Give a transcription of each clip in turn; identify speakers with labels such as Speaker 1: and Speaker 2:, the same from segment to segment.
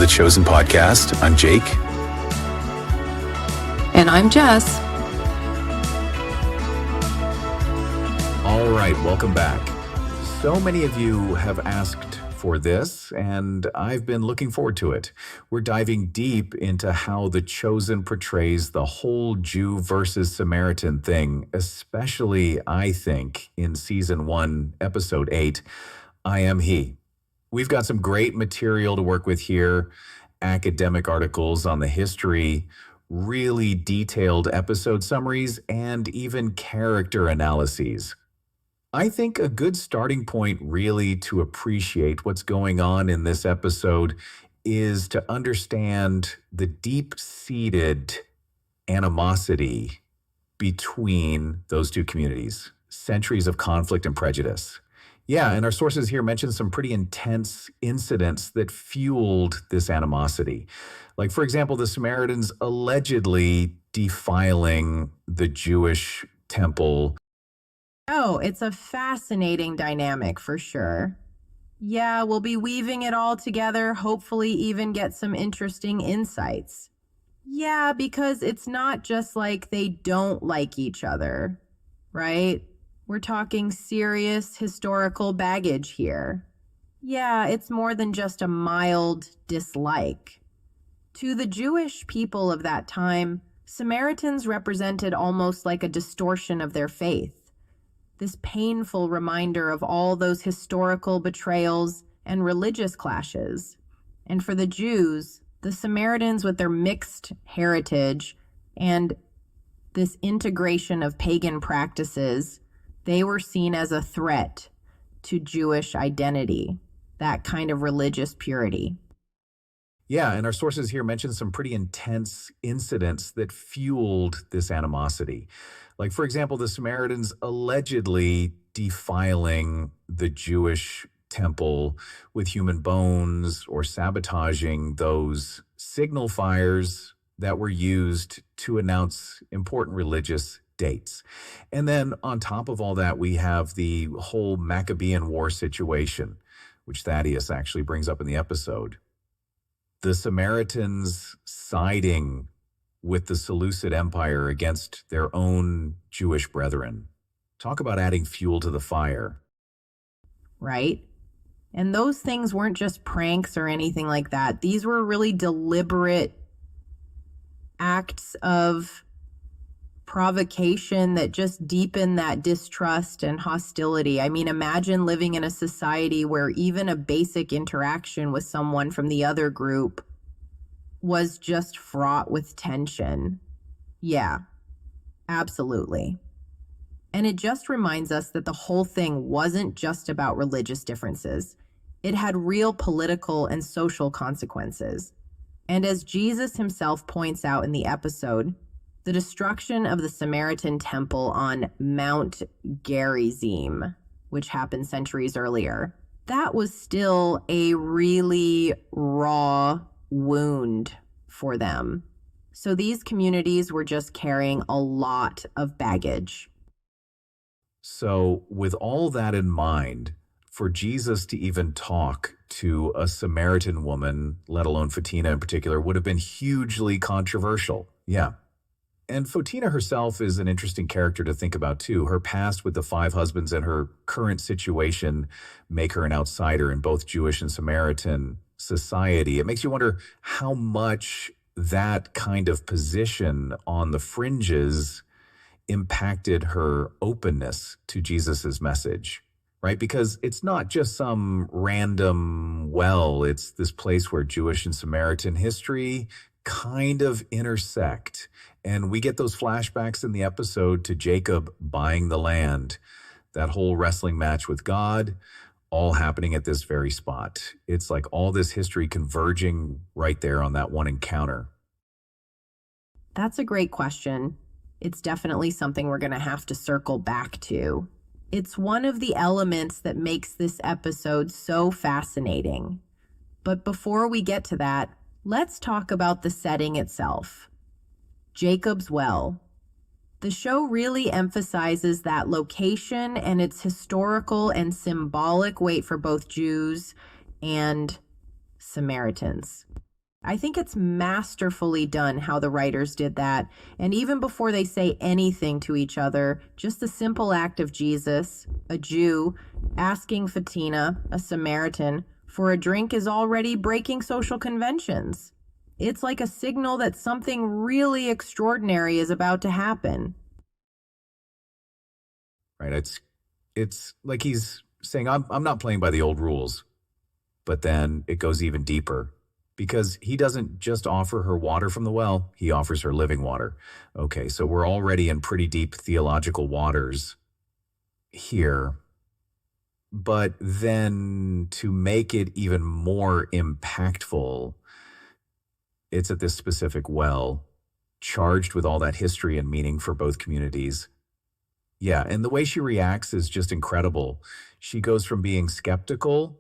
Speaker 1: the Chosen Podcast. I'm Jake.
Speaker 2: And I'm Jess.
Speaker 3: All right, welcome back. So many of you have asked for this, and I've been looking forward to it. We're diving deep into how The Chosen portrays the whole Jew versus Samaritan thing, especially, I think, in Season 1, Episode 8, IAmHe. We've got some great material to work with here, academic articles on the history, really detailed episode summaries, and even character analyses. I think a good starting point really to appreciate what's going on in this episode is to understand the deep-seated animosity between those two communities, centuries of conflict and prejudice. Yeah, and our sources here mention some pretty intense incidents that fueled this animosity. Like, for example, the Samaritans allegedly defiling the Jewish temple.
Speaker 2: Oh, it's a fascinating dynamic for sure. Yeah, we'll be weaving it all together, hopefully even get some interesting insights. Yeah, because it's not just like they don't like each other, right? We're talking serious historical baggage here. Yeah, it's more than just a mild dislike. To the Jewish people of that time, Samaritans represented almost like a distortion of their faith. This painful reminder of all those historical betrayals and religious clashes. And for the Jews, the Samaritans with their mixed heritage and this integration of pagan practices, they were seen as a threat to Jewish identity, that kind of religious purity.
Speaker 3: Yeah, and our sources here mention some pretty intense incidents that fueled this animosity. Like, for example, the Samaritans allegedly defiling the Jewish temple with human bones or sabotaging those signal fires that were used to announce important religious dates. And then on top of all that, we have the whole Maccabean War situation, which Thaddeus actually brings up in the episode. The Samaritans siding with the Seleucid Empire against their own Jewish brethren. Talk about adding fuel to the fire.
Speaker 2: Right? And those things weren't just pranks or anything like that. These were really deliberate acts of provocation that just deepened that distrust and hostility. I mean, imagine living in a society where even a basic interaction with someone from the other group was just fraught with tension. Yeah, absolutely. And it just reminds us that the whole thing wasn't just about religious differences. It had real political and social consequences. And as Jesus himself points out in the episode, the destruction of the Samaritan temple on Mount Gerizim, which happened centuries earlier, that was still a really raw wound for them. So these communities were just carrying a lot of baggage.
Speaker 3: So with all that in mind, for Jesus to even talk to a Samaritan woman, let alone Photina in particular, would have been hugely controversial. Yeah. And Photina herself is an interesting character to think about too. Her past with the 5 husbands and her current situation make her an outsider in both Jewish and Samaritan society. It makes you wonder how much that kind of position on the fringes impacted her openness to Jesus's message, right? Because it's not just some random well, it's this place where Jewish and Samaritan history kind of intersect. And we get those flashbacks in the episode to Jacob buying the land, that whole wrestling match with God, all happening at this very spot. It's like all this history converging right there on that one encounter.
Speaker 2: That's a great question. It's definitely something we're going to have to circle back to. It's one of the elements that makes this episode so fascinating. But before we get to that, let's talk about the setting itself. Jacob's Well. The show really emphasizes that location and its historical and symbolic weight for both Jews and Samaritans. I think it's masterfully done how the writers did that. And even before they say anything to each other, just the simple act of Jesus, a Jew, asking Photina, a Samaritan, for a drink is already breaking social conventions. It's like a signal that something really extraordinary is about to happen.
Speaker 3: Right? It's like he's saying, I'm not playing by the old rules. But then it goes even deeper because he doesn't just offer her water from the well, he offers her living water. Okay, so we're already in pretty deep theological waters here. But then to make it even more impactful, it's at this specific well, charged with all that history and meaning for both communities. Yeah, and the way she reacts is just incredible. She goes from being skeptical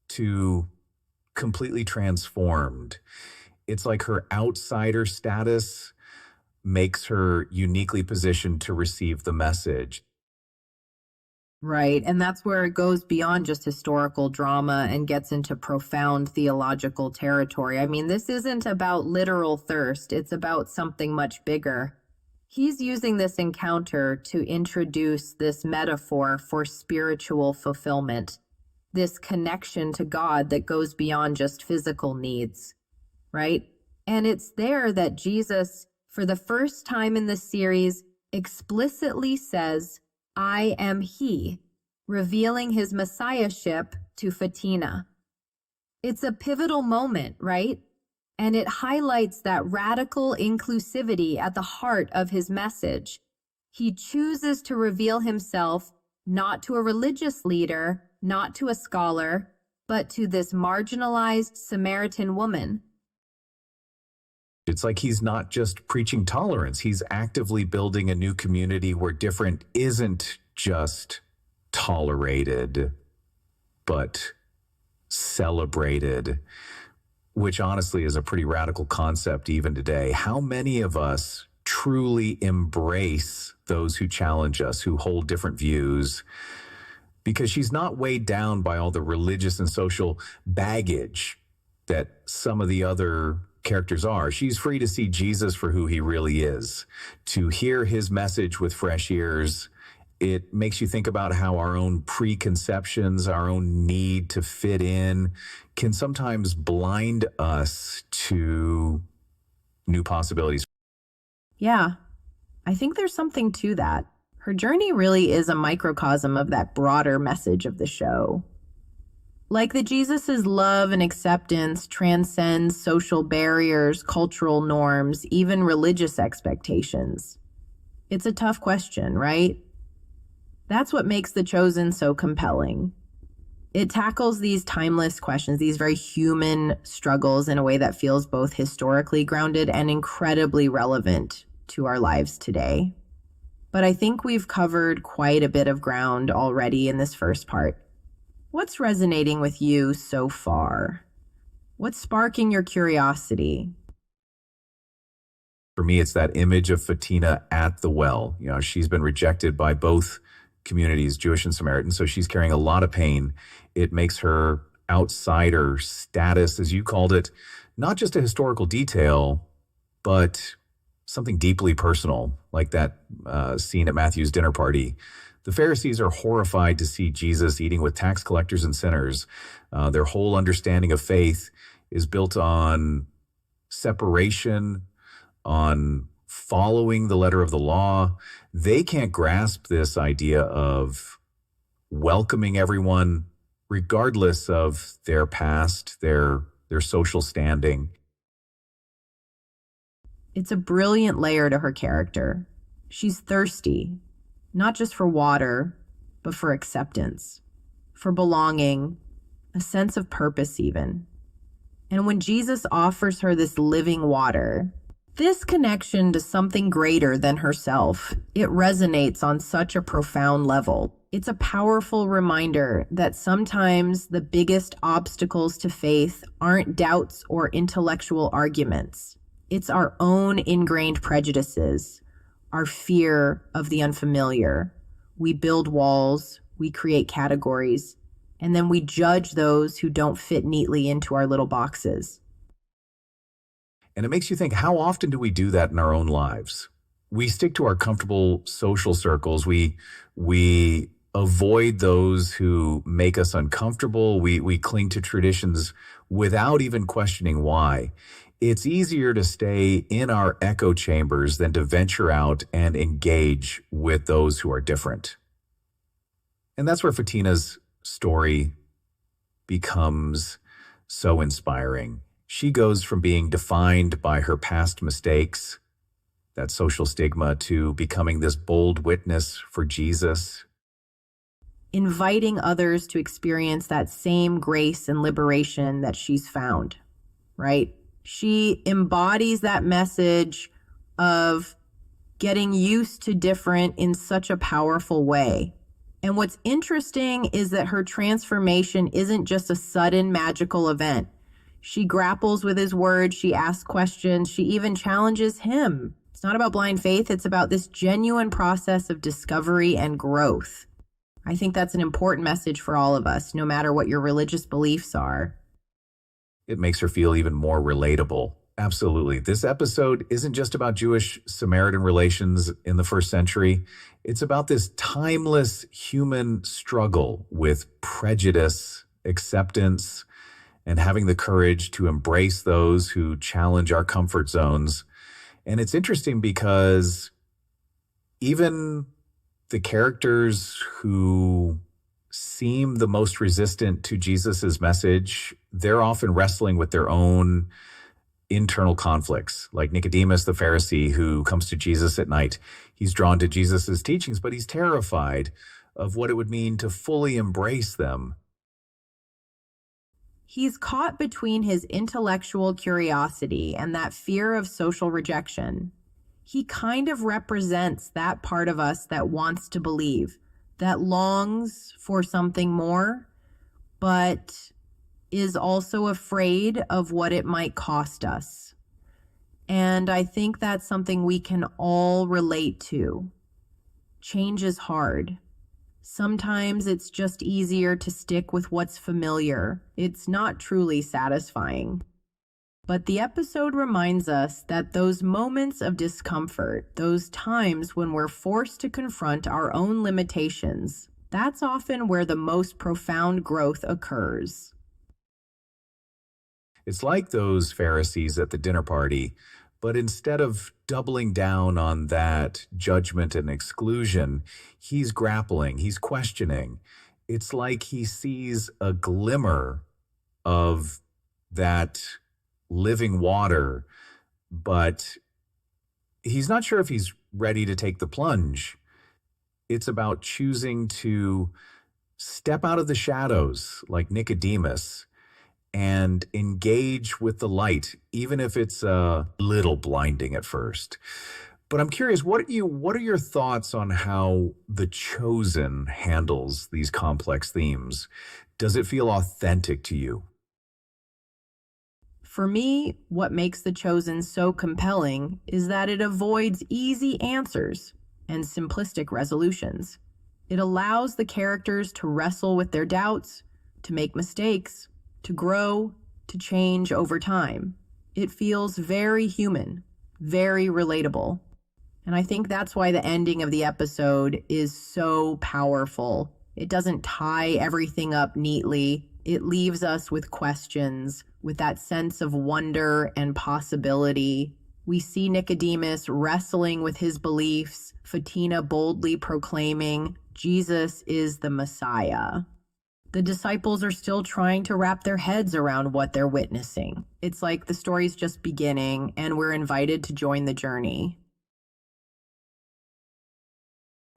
Speaker 3: to completely transformed. It's like her outsider status makes her uniquely positioned to receive the message.
Speaker 2: Right. And that's where it goes beyond just historical drama and gets into profound theological territory. I mean, this isn't about literal thirst, it's about something much bigger. He's using this encounter to introduce this metaphor for spiritual fulfillment, this connection to God that goes beyond just physical needs, right? And it's there that Jesus, for the first time in the series, explicitly says, I am He, revealing his messiahship to Photina. It's a pivotal moment, right? And it highlights that radical inclusivity at the heart of his message. He chooses to reveal himself not to a religious leader, not to a scholar, but to this marginalized Samaritan woman.
Speaker 3: It's like he's not just preaching tolerance, he's actively building a new community where different isn't just tolerated, but celebrated, which honestly is a pretty radical concept even today. How many of us truly embrace those who challenge us, who hold different views? Because she's not weighed down by all the religious and social baggage that some of the other characters are. She's free to see Jesus for who he really is, to hear his message with fresh ears. It makes you think about how our own preconceptions, our own need to fit in can sometimes blind us to new possibilities.
Speaker 2: Yeah, I think there's something to that. Her journey really is a microcosm of that broader message of the show. Like that Jesus's love and acceptance transcends social barriers, cultural norms, even religious expectations. It's a tough question, right? That's what makes The Chosen so compelling. It tackles these timeless questions, these very human struggles in a way that feels both historically grounded and incredibly relevant to our lives today. But I think we've covered quite a bit of ground already in this first part. What's resonating with you so far? What's sparking your curiosity?
Speaker 3: For me, it's that image of Photina at the well. You know, she's been rejected by both communities, Jewish and Samaritan, so she's carrying a lot of pain. It makes her outsider status, as you called it, not just a historical detail, but something deeply personal, like that scene at Matthew's dinner party. The Pharisees are horrified to see Jesus eating with tax collectors and sinners. Their whole understanding of faith is built on separation, on following the letter of the law. They can't grasp this idea of welcoming everyone regardless of their past, their social standing.
Speaker 2: It's a brilliant layer to her character. She's thirsty, not just for water, but for acceptance, for belonging, a sense of purpose even. And when Jesus offers her this living water, this connection to something greater than herself, it resonates on such a profound level. It's a powerful reminder that sometimes the biggest obstacles to faith aren't doubts or intellectual arguments. It's our own ingrained prejudices, our fear of the unfamiliar. We build walls, we create categories, and then we judge those who don't fit neatly into our little boxes.
Speaker 3: And it makes you think, how often do we do that in our own lives? We stick to our comfortable social circles. We avoid those who make us uncomfortable. We cling to traditions without even questioning why. It's easier to stay in our echo chambers than to venture out and engage with those who are different. And that's where Photinna's story becomes so inspiring. She goes from being defined by her past mistakes, that social stigma, to becoming this bold witness for Jesus,
Speaker 2: inviting others to experience that same grace and liberation that she's found, right? She embodies that message of getting used to different in such a powerful way. And what's interesting is that her transformation isn't just a sudden magical event. She grapples with his words, she asks questions, she even challenges him. It's not about blind faith, it's about this genuine process of discovery and growth. I think that's an important message for all of us, no matter what your religious beliefs are.
Speaker 3: It makes her feel even more relatable. Absolutely. This episode isn't just about Jewish-Samaritan relations in the first century. It's about this timeless human struggle with prejudice, acceptance, and having the courage to embrace those who challenge our comfort zones. And it's interesting because even the characters who seem the most resistant to Jesus's message, they're often wrestling with their own internal conflicts, like Nicodemus, the Pharisee, who comes to Jesus at night. He's drawn to Jesus's teachings, but he's terrified of what it would mean to fully embrace them.
Speaker 2: He's caught between his intellectual curiosity and that fear of social rejection. He kind of represents that part of us that wants to believe, that longs for something more, but is also afraid of what it might cost us. And I think that's something we can all relate to. Change is hard. Sometimes it's just easier to stick with what's familiar. It's not truly satisfying. But the episode reminds us that those moments of discomfort, those times when we're forced to confront our own limitations, that's often where the most profound growth occurs.
Speaker 3: It's like those Pharisees at the dinner party, but instead of doubling down on that judgment and exclusion, he's grappling, he's questioning. It's like he sees a glimmer of that living water, but he's not sure if he's ready to take the plunge. It's about choosing to step out of the shadows like Nicodemus and engage with the light, even if it's a little blinding at first. But I'm curious, what are your thoughts on how The Chosen handles these complex themes? Does it feel authentic to you?
Speaker 2: For me, what makes The Chosen so compelling is that it avoids easy answers and simplistic resolutions. It allows the characters to wrestle with their doubts, to make mistakes, to grow, to change over time. It feels very human, very relatable. And I think that's why the ending of the episode is so powerful. It doesn't tie everything up neatly. It leaves us with questions, with that sense of wonder and possibility. We see Nicodemus wrestling with his beliefs, Photina boldly proclaiming, Jesus is the Messiah. The disciples are still trying to wrap their heads around what they're witnessing. It's like the story's just beginning, and we're invited to join the journey.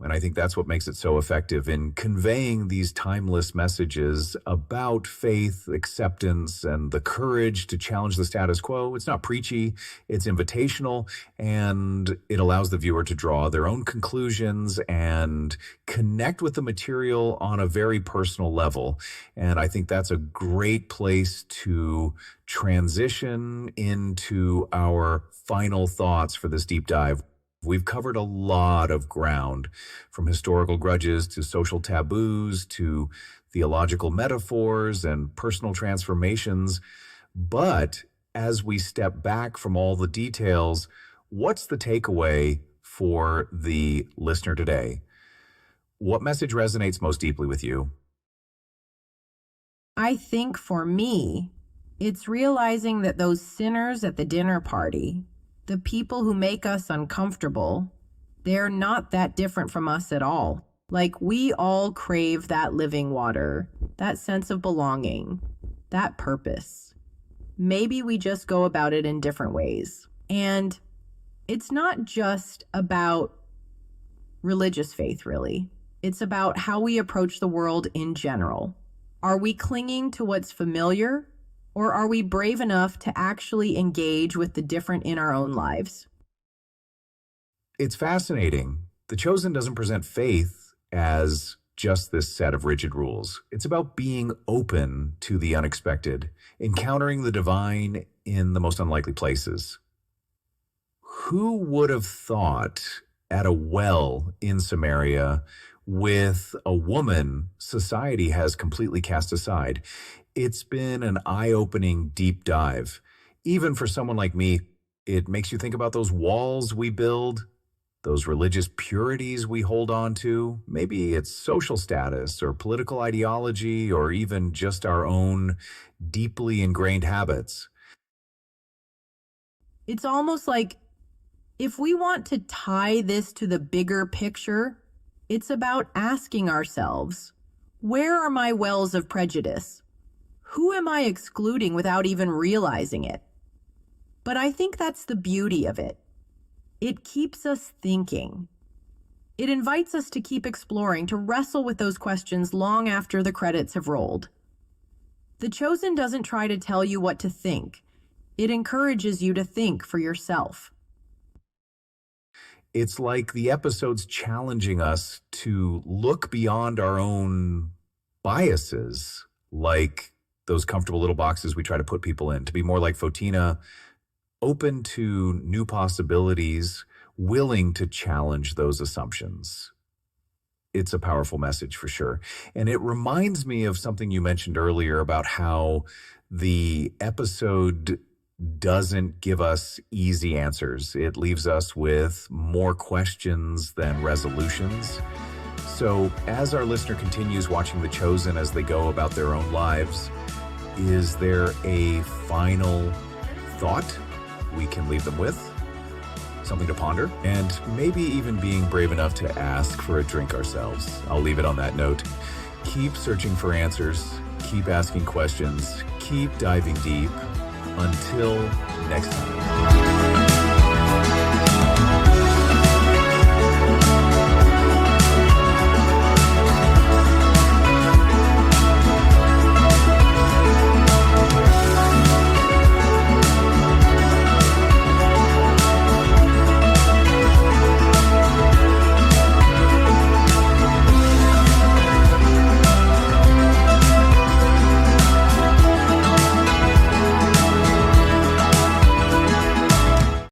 Speaker 3: And I think that's what makes it so effective in conveying these timeless messages about faith, acceptance, and the courage to challenge the status quo. It's not preachy, it's invitational, and it allows the viewer to draw their own conclusions and connect with the material on a very personal level. And I think that's a great place to transition into our final thoughts for this deep dive. We've covered a lot of ground, from historical grudges to social taboos to theological metaphors and personal transformations. But as we step back from all the details, what's the takeaway for the listener today? What message resonates most deeply with you?
Speaker 2: I think for me, it's realizing that those sinners at the dinner party, the people who make us uncomfortable, they're not that different from us at all. Like, we all crave that living water, that sense of belonging, that purpose. Maybe we just go about it in different ways. And it's not just about religious faith, really. It's about how we approach the world in general. Are we clinging to what's familiar, or are we brave enough to actually engage with the different in our own lives?
Speaker 3: It's fascinating. The Chosen doesn't present faith as just this set of rigid rules. It's about being open to the unexpected, encountering the divine in the most unlikely places. Who would have thought at a well in Samaria with a woman society has completely cast aside? It's been an eye-opening deep dive. Even for someone like me, it makes you think about those walls we build, those religious purities we hold on to. Maybe it's social status or political ideology or even just our own deeply ingrained habits.
Speaker 2: It's almost like if we want to tie this to the bigger picture, it's about asking ourselves, where are my wells of prejudice? Who am I excluding without even realizing it? But I think that's the beauty of it. It keeps us thinking. It invites us to keep exploring, to wrestle with those questions long after the credits have rolled. The Chosen doesn't try to tell you what to think. It encourages you to think for yourself.
Speaker 3: It's like the episode's challenging us to look beyond our own biases, like those comfortable little boxes we try to put people in, to be more like Photina, open to new possibilities, willing to challenge those assumptions. It's a powerful message for sure. And it reminds me of something you mentioned earlier about how the episode doesn't give us easy answers. It leaves us with more questions than resolutions. So as our listener continues watching The Chosen as they go about their own lives, is there a final thought we can leave them with? Something to ponder, and maybe even being brave enough to ask for a drink ourselves. I'll leave it on that note. Keep searching for answers, keep asking questions, keep diving deep. Until next time.